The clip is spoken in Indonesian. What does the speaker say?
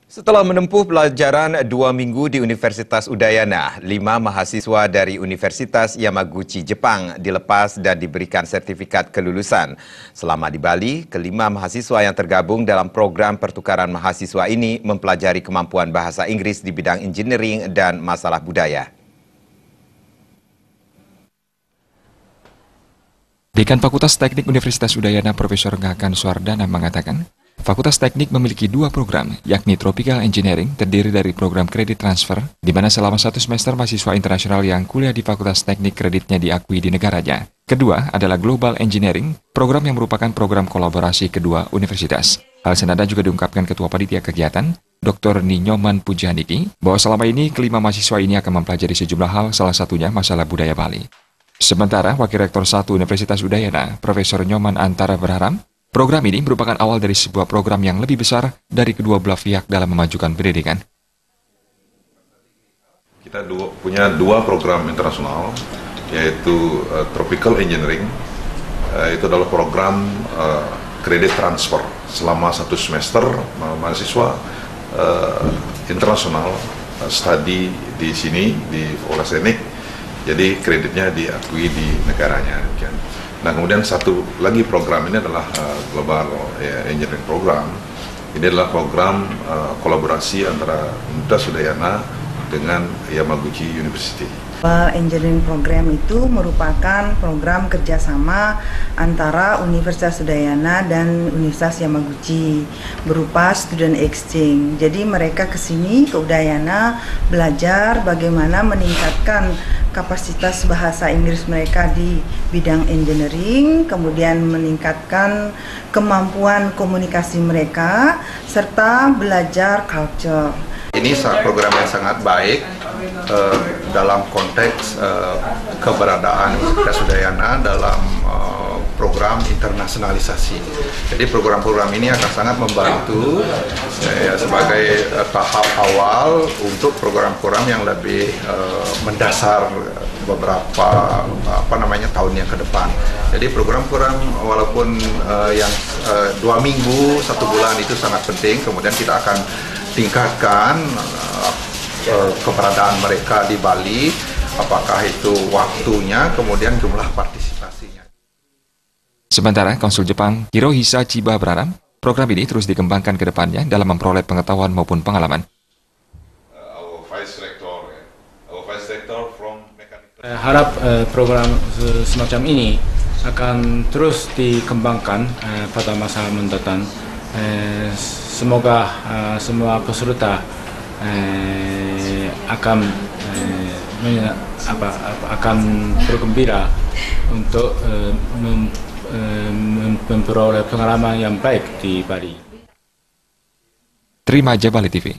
Setelah menempuh pelajaran 2 minggu di Universitas Udayana, 5 mahasiswa dari Universitas Yamaguchi, Jepang dilepas dan diberikan sertifikat kelulusan. Selama di Bali, kelima mahasiswa yang tergabung dalam program pertukaran mahasiswa ini mempelajari kemampuan bahasa Inggris di bidang engineering dan masalah budaya. Dekan Fakultas Teknik Universitas Udayana Profesor Ngakan Suardana mengatakan, Fakultas Teknik memiliki 2 program, yakni Tropical Engineering, terdiri dari program kredit transfer, di mana selama 1 semester mahasiswa internasional yang kuliah di Fakultas Teknik kreditnya diakui di negaranya. Kedua adalah Global Engineering, program yang merupakan program kolaborasi kedua universitas. Hal senada juga diungkapkan Ketua Panitia Kegiatan, Dr. Ninyoman Pujaniki, bahwa selama ini kelima mahasiswa ini akan mempelajari sejumlah hal, salah satunya masalah budaya Bali. Sementara Wakil Rektor 1 Universitas Udayana, Profesor Nyoman Antara berharap, program ini merupakan awal dari sebuah program yang lebih besar dari kedua belah pihak dalam memajukan pendidikan. Kita punya 2 program internasional, yaitu Tropical Engineering, itu adalah program kredit transfer selama 1 semester mahasiswa internasional studi di sini di Fakultas Teknik, jadi kreditnya diakui di negaranya. Nah, kemudian satu lagi program ini adalah Global Engineering Program. Ini adalah program kolaborasi antara Universitas Udayana dengan Yamaguchi University. Global Engineering Program itu merupakan program kerjasama antara Universitas Udayana dan Universitas Yamaguchi berupa student exchange. Jadi mereka ke sini ke Udayana belajar bagaimana meningkatkan kapasitas bahasa Inggris mereka di bidang engineering, kemudian meningkatkan kemampuan komunikasi mereka serta belajar culture. Ini program yang sangat baik dalam konteks keberadaan Universitas Udayana dalam program internasionalisasi. Jadi program-program ini akan sangat membantu sebagai tahap awal untuk program-program yang lebih mendasar beberapa tahun yang ke depan. Jadi program-program walaupun yang 2 minggu, 1 bulan itu sangat penting, kemudian kita akan tingkatkan keberadaan mereka di Bali, apakah itu waktunya, kemudian jumlah partisipasinya. Sementara Konsul Jepang Hirohisa Chiba berharap program ini terus dikembangkan ke depannya dalam memperoleh pengetahuan maupun pengalaman. Harap program semacam ini akan terus dikembangkan pada masa mendatang. Semoga semua peserta akan bergembira untuk memperoleh pengalaman yang baik di Bali. Terima aja Bali TV.